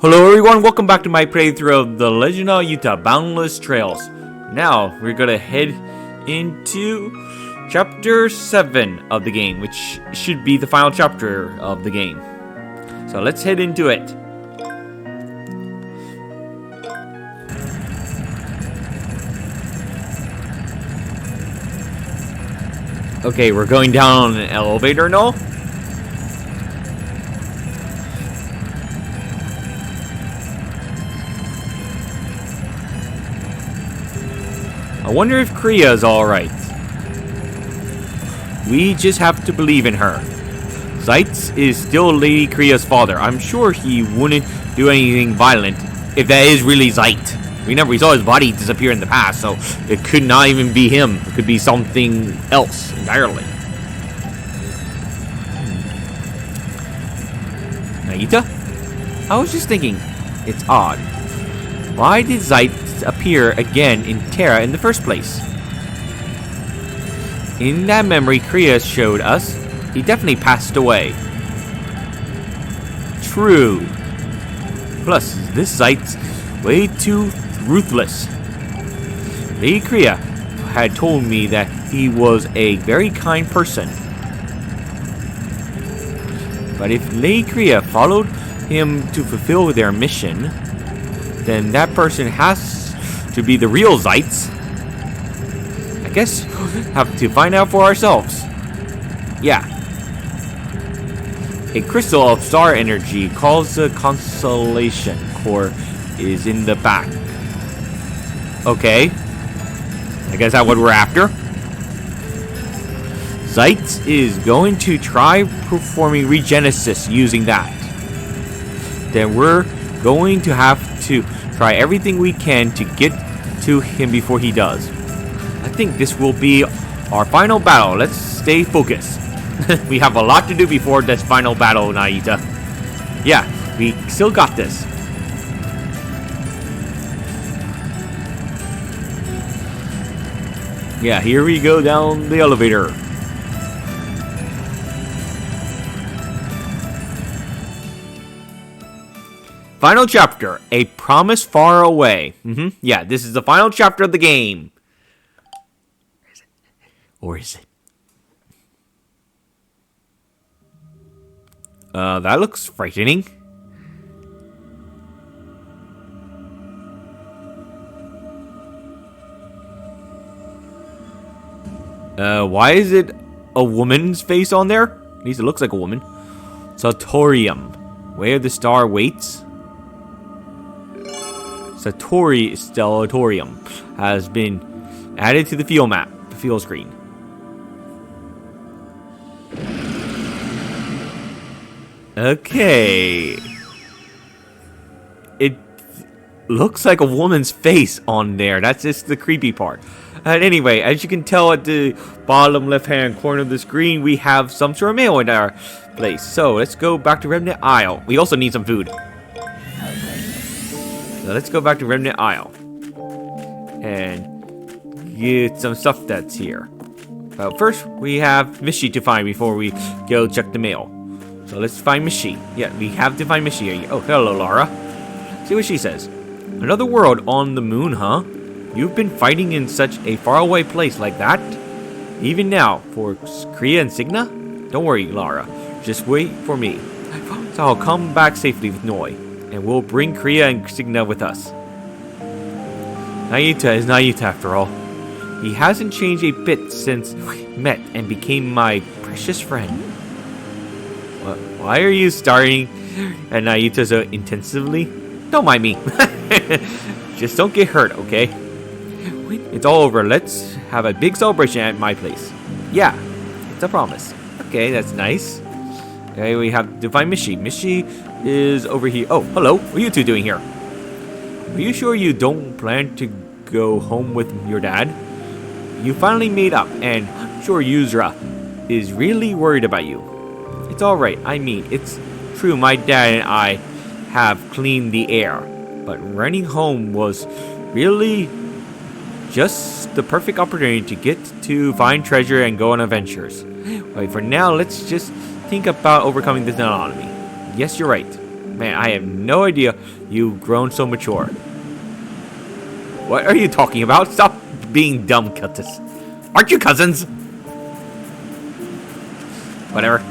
Hello everyone, welcome back to my playthrough of The Legend of Nayuta, Boundless Trails. Now, we're gonna head into Chapter 7 of the game, which should be the final chapter of the game. So let's head into it. Okay, we're going down an elevator now. I wonder if Kriya's alright. We just have to believe in her. Zeitz is still Lady Kriya's father. I'm sure he wouldn't do anything violent if that is really Zeit. Remember, we saw his body disappear in the past, so it could not even be him. It could be something else entirely. Nayuta? I was just thinking, it's odd. Why did Zeit appear again in Terra in the first place? In that memory Kriya showed us, he definitely passed away. True. Plus, this Zeit's way too ruthless. Lady Kriya had told me that he was a very kind person. But if Lady Kriya followed him to fulfill their mission, then that person has to be the real Zeitz. I guess we'll have to find out for ourselves. Yeah. A crystal of star energy called the Constellation Core is in the back. Okay. I guess that's what we're after. Zeitz is going to try performing regenesis using that. Then we're going to have to try everything we can to get to him before he does. I think this will be our final battle. Let's stay focused. We have a lot to do before this final battle, Nayuta. Yeah, we still got this. Yeah, here we go down the elevator. Final chapter, A Promise Far Away. Yeah, this is the final chapter of the game. Is it? Or is it? That looks frightening. Why is it a woman's face on there? At least it looks like a woman. Satorium, where the star waits. Satori Stellatorium has been added to the field map, the field screen. Okay. It looks like a woman's face on there. That's just the creepy part. Anyway, as you can tell at the bottom left-hand corner of the screen, we have some sort of mail in our place. So let's go back to Remnant Isle. We also need some food. So let's go back to Remnant Isle and get some stuff that's here. First, we have Mishi to find before we go check the mail. So let's find Mishi. Yeah, we have to find Mishi. Oh, hello, Lara. See what she says. Another world on the moon, huh? You've been fighting in such a faraway place like that? Even now, for Kriya and Signa? Don't worry, Lara. Just wait for me. So I'll come back safely with Noi. And we'll bring Kriya and Signa with us. Nayuta is Nayuta after all. He hasn't changed a bit since we met and became my precious friend. Why are you starting at Nayuta so intensively? Don't mind me. Just don't get hurt, okay? It's all over. Let's have a big celebration at my place. Yeah, it's a promise. Okay, that's nice. Okay, we have to find Mishi. Mishi is over here. Oh, hello. What are you two doing here? Are you sure you don't plan to go home with your dad? You finally made up, and I'm sure Yuzra is really worried about you. It's alright. I mean, it's true my dad and I have cleaned the air, but running home was really just the perfect opportunity to get to find treasure and go on adventures. Wait, for now, let's just think about overcoming this autonomy. Yes, you're right. Man, I have no idea you've grown so mature. What are you talking about? Stop being dumb, Cultus. Aren't you cousins? Whatever.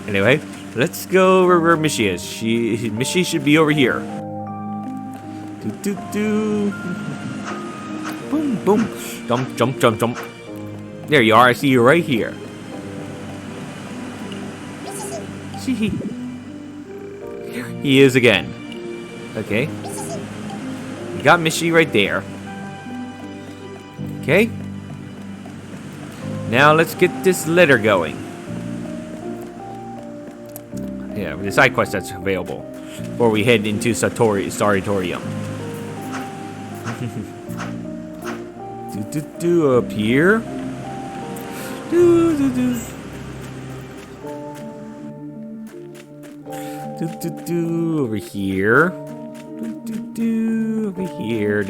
Anyway, let's go where Mishy is. Mishy should be over here. Boom, boom. Jump, jump, jump, jump. There you are. I see you right here. See. Here he is again. Okay. We got Mishy right there. Okay. Now let's get this letter going. Yeah, the side quest that's available before we head into Sanatorium. Up here. Over here. Over here.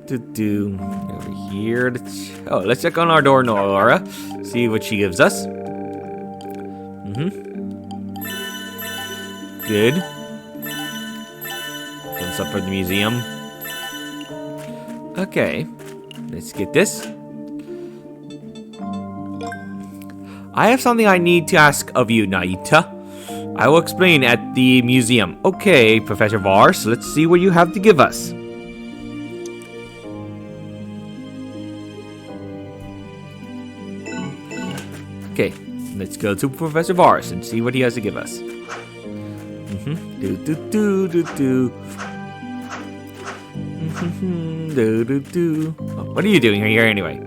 Over here. Oh, let's check on our door, Nora. See what she gives us. Good. Comes up for the museum. Okay. Let's get this. I have something I need to ask of you, Nayuta. I will explain at the museum. Okay, Professor Vars, let's see what you have to give us. Okay, let's go to Professor Vars and see what he has to give us. What are you doing here anyway?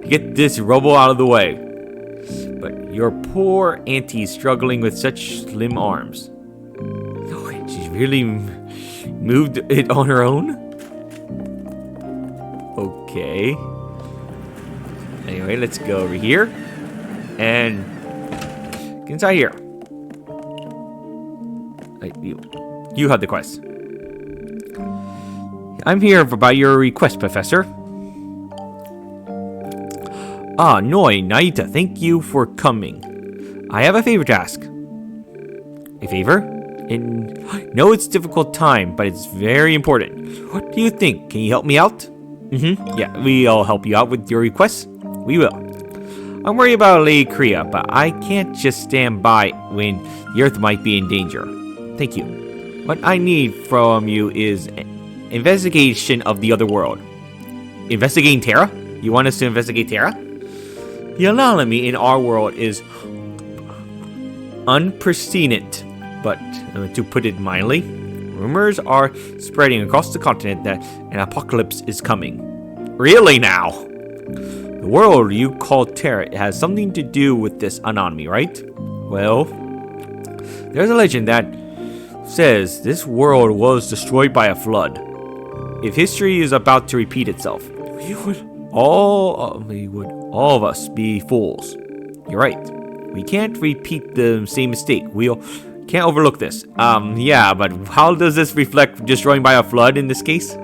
Get this robo out of the way. But your poor auntie's struggling with such slim arms. She's really moved it on her own? Okay. Anyway, let's go over here. And get inside here. You have the quest. I'm here by your request, Professor. Ah, Nayuta, thank you for coming. I have a favor to ask. A favor? No, it's a difficult time, but it's very important. What do you think? Can you help me out? Yeah, we'll help you out with your request. We will. I'm worried about Lady Kriya, but I can't just stand by when the Earth might be in danger. Thank you. What I need from you is an investigation of the other world. Investigating Terra? You want us to investigate Terra? The anomaly in our world is unprecedented, but to put it mildly, rumors are spreading across the continent that an apocalypse is coming. Really now? The world you call Terra has something to do with this anomaly, right? Well, there's a legend that says this world was destroyed by a flood. If history is about to repeat itself, all of us be fools. You're right. We can't repeat the same mistake. We can't overlook this. Yeah, but how does this reflect destroying by a flood in this case?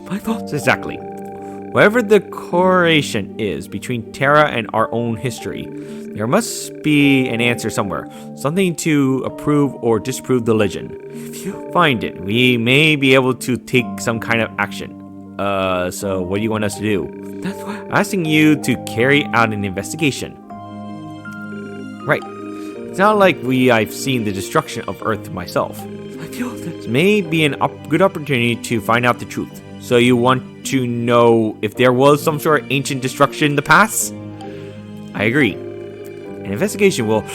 My thoughts exactly. Whatever the correlation is between Terra and our own history, there must be an answer somewhere. Something to approve or disprove the legend. If you find it, we may be able to take some kind of action. So what do you want us to do? That's why I'm asking you to carry out an investigation. Right. It's not like I've seen the destruction of Earth myself. I feel this may be a good opportunity to find out the truth. So you want to know if there was some sort of ancient destruction in the past? I agree. An investigation will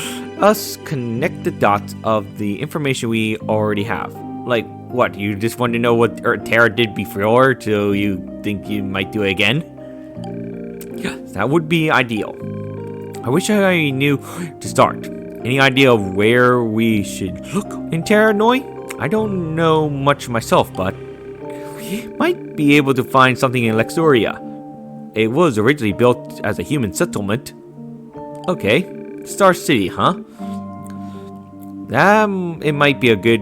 us connect the dots of the information we already have. Like, what? You just want to know what Terra did before, so you think you might do it again? Yeah, that would be ideal. I wish I knew to start. Any idea of where we should look in Terra Noi? I don't know much myself, but we might be able to find something in Lexuria. It was originally built as a human settlement. Okay, Star City, huh? It might be a good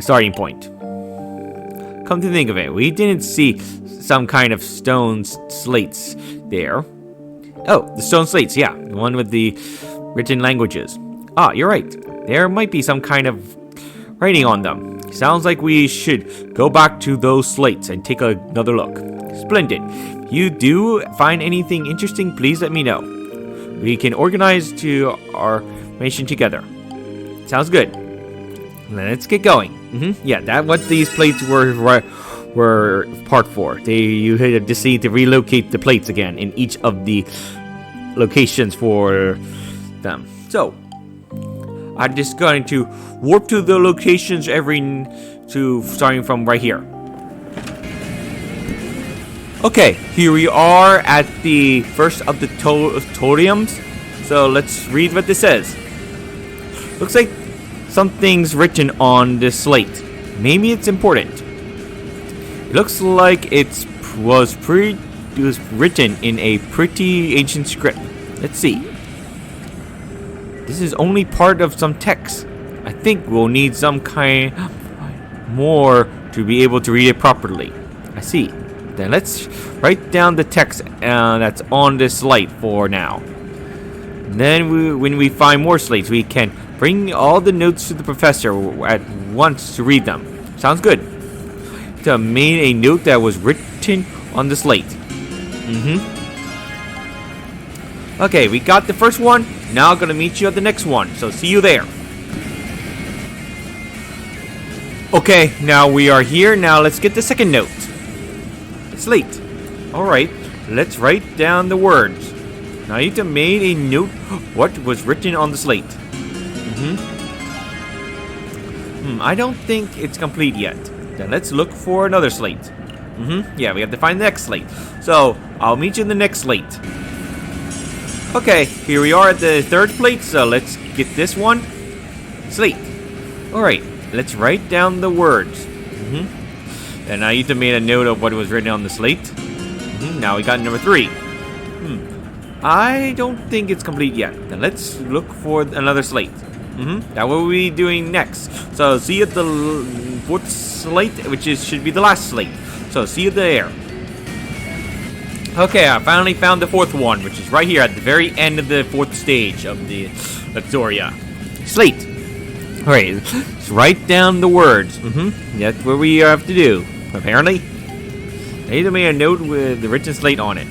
starting point. Come to think of it, we didn't see some kind of stone slates there. Oh, the stone slates, yeah, the one with the written languages. Ah, you're right. There might be some kind of writing on them. Sounds like we should go back to those slates and take another look. Splendid. If you do find anything interesting, please let me know. We can organize to our mission together. Sounds good. Let's get going. Yeah, that's what these plates were part for. You just need to relocate the plates again in each of the locations for them. So, I'm just going to warp to the locations starting from right here. Okay, here we are at the first of the totems. So let's read what this says. Looks like something's written on this slate. Maybe it's important. It looks like it was written in a pretty ancient script. Let's see. This is only part of some text. I think we'll need some kind more to be able to read it properly. I see. Then let's write down the text that's on this slate for now. Then when we find more slates, we can bring all the notes to the professor at once to read them. Sounds good. To made a note that was written on the slate. Okay, we got the first one. Now I'm gonna meet you at the next one. So see you there. Okay, now we are here. Now let's get the second note. Slate. Alright, let's write down the words. Nayuta made a note what was written on the slate. I don't think it's complete yet. Then let's look for another slate. Yeah, we have to find the next slate. So, I'll meet you in the next slate. Okay, here we are at the third plate, so let's get this one. Slate. Alright, let's write down the words. And Nayuta made a note of what was written on the slate. Now we got number 3. I don't think it's complete yet. Then let's look for another slate. That what we'll be doing next. So see you at the fourth slate, which should be the last slate. So see you there. Okay, I finally found the fourth one, which is right here at the very end of the fourth stage of the Luxoria. Slate. Alright, let's write down the words. That's what we have to do. Apparently. They made a note with the written slate on it.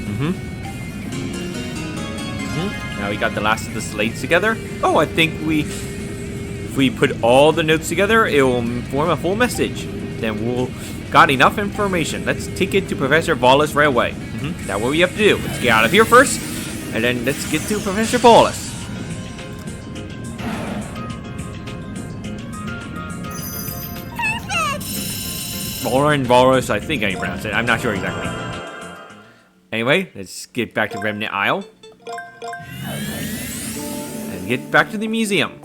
Now we got the last of the slates together. Oh, I think if we put all the notes together, it will form a full message. Then we'll got enough information. Let's take it to Professor Boundless right away. That's what we have to do. Let's get out of here first, and then let's get to Professor Boundless. Boundless, I think I pronounced it. I'm not sure exactly. Anyway, let's get back to Remnant Isle. And get back to the museum.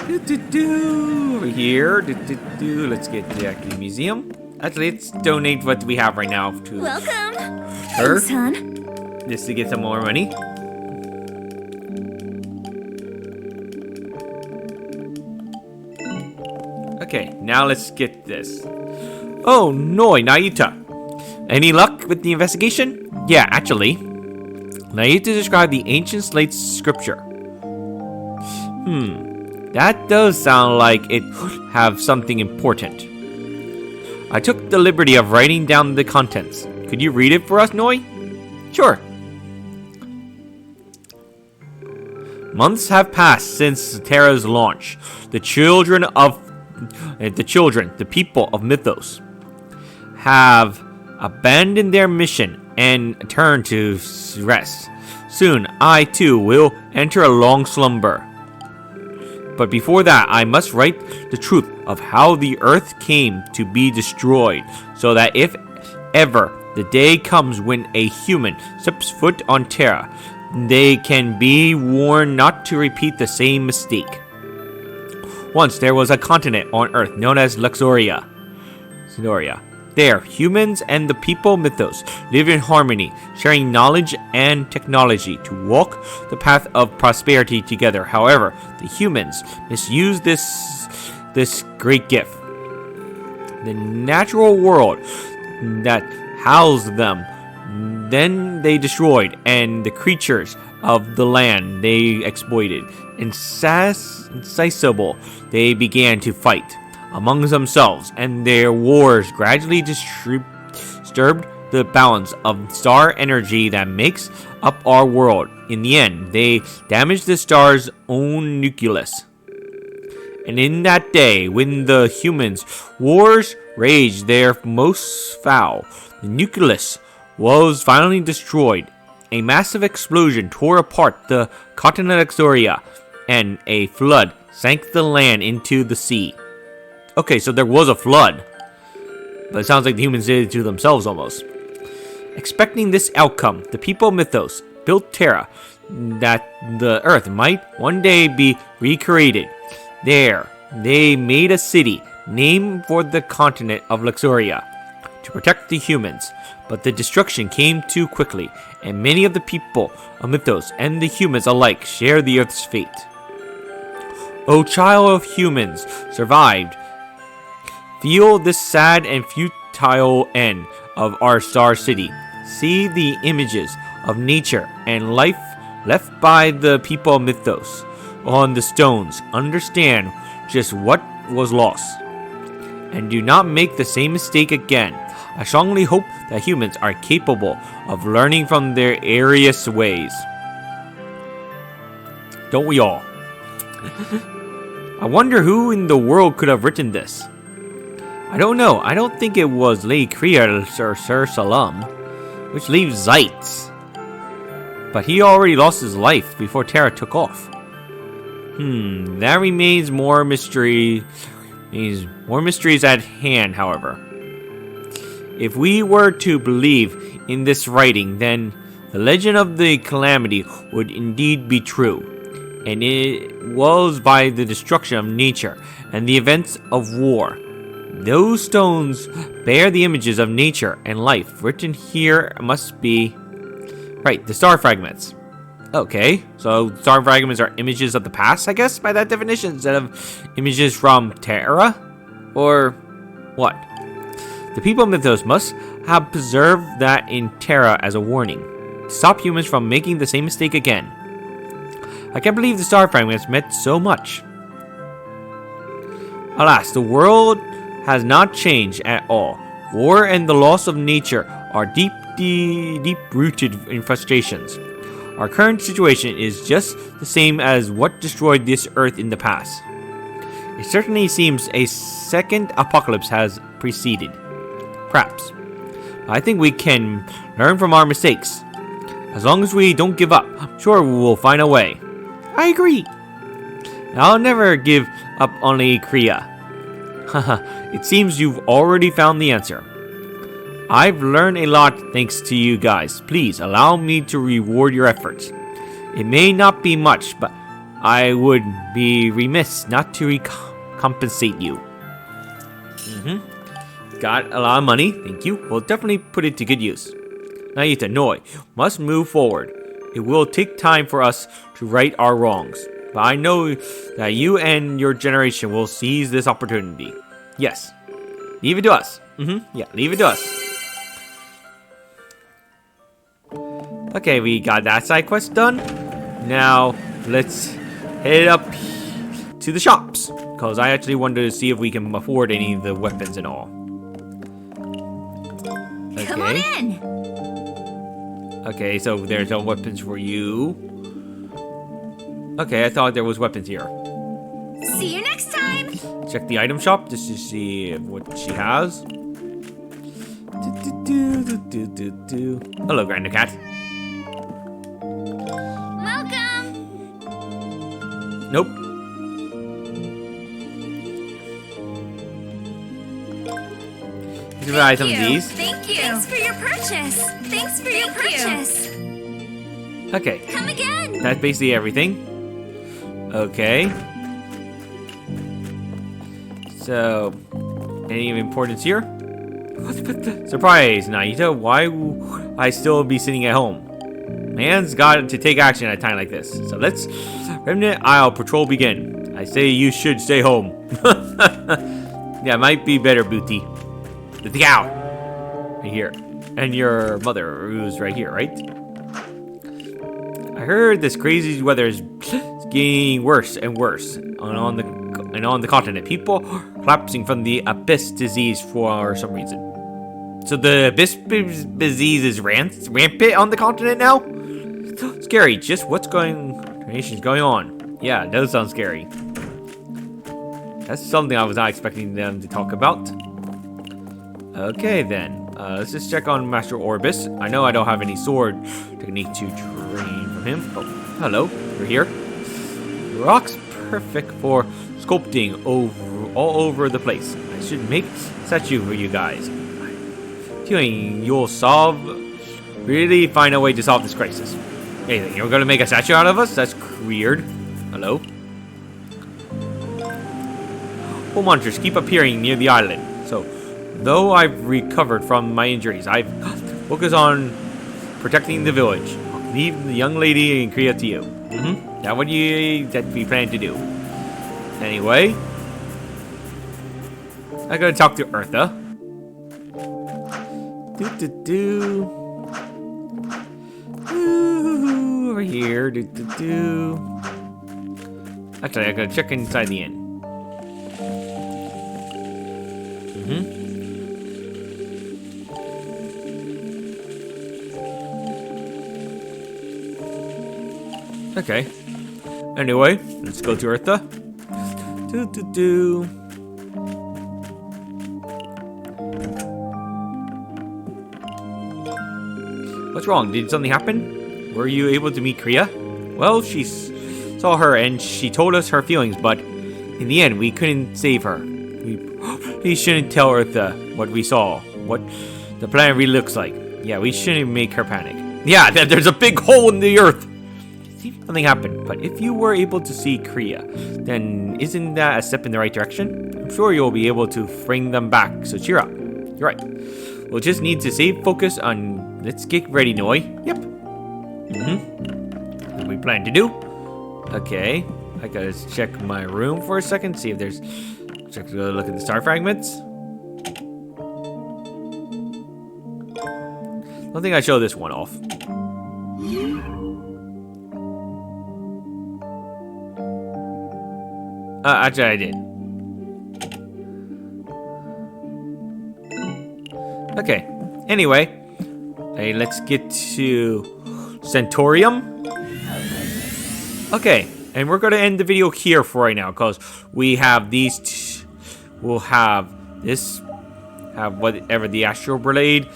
Over here. Let's get back to the museum. Actually, let's donate what we have right now to her. Thanks, just to get some more money. Okay, now let's get this. Oh, no, Nayuta. Any luck with the investigation? Yeah, actually. Nayuta described the ancient slate's scripture. That does sound like it could have something important. I took the liberty of writing down the contents. Could you read it for us, Noi? Sure. Months have passed since Terra's launch. The people of Mythos, have abandoned their mission and turned to rest. Soon, I too will enter a long slumber. But before that, I must write the truth of how the earth came to be destroyed, so that if ever the day comes when a human steps foot on Terra, they can be warned not to repeat the same mistake. Once there was a continent on Earth known as Luxoria. There, humans and the people Mythos lived in harmony, sharing knowledge and technology to walk the path of prosperity together. However, the humans misused this great gift. The natural world that housed them, then they destroyed, and the creatures of the land they exploited. Insatiable, they began to fight among themselves, and their wars gradually disturbed the balance of star energy that makes up our world. In the end, they damaged the star's own nucleus. And in that day, when the humans' wars raged their most foul, the nucleus was finally destroyed. A massive explosion tore apart the continent of Luxoria, and a flood sank the land into the sea. Okay, so there was a flood. But it sounds like the humans did it to themselves almost. Expecting this outcome, the people of Mythos built Terra, that the Earth might one day be recreated. There, they made a city named for the continent of Luxoria to protect the humans. But the destruction came too quickly, and many of the people of Mythos and the humans alike share the Earth's fate. O child of humans, survived. Feel this sad and futile end of our star city. See the images of nature and life left by the people of Mythos on the stones. Understand just what was lost, and do not make the same mistake again. I strongly hope that humans are capable of learning from their erroneous ways. Don't we all? I wonder who in the world could have written this. I don't know. I don't think it was Lady Kriya or Sir Salam, which leaves Zeitz. But he already lost his life before Terra took off. That remains more mystery. More mysteries at hand, however. If we were to believe in this writing, then the legend of the calamity would indeed be true. And it was by the destruction of nature and the events of war. Those stones bear the images of nature and life. Written here must be... Right, the star fragments. Okay, so star fragments are images of the past, I guess, by that definition, instead of images from Terra? Or what? The people of Mythos must have preserved that in Terra as a warning, to stop humans from making the same mistake again. I can't believe the star fragments meant so much. Alas, the world has not changed at all. War and the loss of nature are deep-rooted in frustrations. Our current situation is just the same as what destroyed this Earth in the past. It certainly seems a second apocalypse has preceded. Perhaps. I think we can learn from our mistakes. As long as we don't give up, I'm sure we will find a way. I agree. I'll never give up on Lady Kriya. Haha, it seems you've already found the answer. I've learned a lot thanks to you guys. Please allow me to reward your efforts. It may not be much, but I would be remiss not to compensate you. Got a lot of money, thank you. We'll definitely put it to good use. Nayuta, Noi, must move forward. It will take time for us to right our wrongs, but I know that you and your generation will seize this opportunity. Yes. Leave it to us. Yeah, leave it to us. Okay, we got that side quest done. Now, let's head up to the shops, because I actually wanted to see if we can afford any of the weapons and all. Okay. Come on in. Okay, so there's no weapons for you. Okay, I thought there was weapons here. See you next time. Check the item shop just to see what she has. Hello, Granda Cat. Welcome. Nope. Buy some of these. Thank you. Thanks for your purchase. Thanks for your purchase. Okay. Come again. That's basically everything. Okay. So, any of importance here? Surprise, Nayuta. Why would I still be sitting at home? Man's got to take action at a time like this. So let's Remnant Isle patrol begin. I say you should stay home. Yeah, might be better, Booty. The cow! Right here. And your mother, who's right here, right? I heard this crazy weather is getting worse and worse on the continent. People collapsing from the abyss disease for some reason. So the abyss disease is rampant on the continent now? Scary. Just what's going on? Yeah, it does sound scary. That's something I was not expecting them to talk about. Okay then. Let's just check on Master Orbis. I know I don't have any sword technique to train from him. Oh, hello. You're here. The rock's perfect for sculpting all over the place. I should make a statue for you guys. Feeling you'll really find a way to solve this crisis. Hey, you're gonna make a statue out of us? That's weird. Hello? Whole monsters keep appearing near the island. So, though I've recovered from my injuries, I've focused on protecting the village. I'll leave the young lady and Kriya to you. That what we plan to do. Anyway, I'm gonna talk to Eartha. Over here. Actually, I gotta check inside the inn. Okay. Anyway, let's go to Eartha. What's wrong? Did something happen? Were you able to meet Kriya? Well, she saw her and she told us her feelings, but in the end, we couldn't save her. We shouldn't tell Eartha what we saw, what the planet really looks like. Yeah, we shouldn't make her panic. Yeah, there's a big hole in the earth. Something happened, but if you were able to see Kriya, then isn't that a step in the right direction? I'm sure you'll be able to bring them back, so cheer up. You're right. We'll just need to save focus on... Let's get ready, Noi. Yep. What we plan to do? Okay. I gotta check my room for a second, see if there's... Check a look at the star fragments. Don't think I show this one off. Actually, I did. Okay. Anyway, hey, let's get to Centaurium. Okay, and we're gonna end the video here for right now because we have these. We'll have this. Have whatever the Astral Blade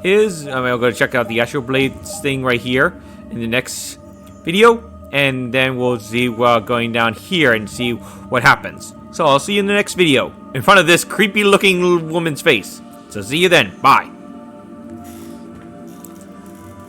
is. I'm gonna check out the Astral Blades thing right here in the next video. And then we'll see going down here and see what happens. So I'll see you in the next video in front of this creepy looking woman's face. So see you then. Bye.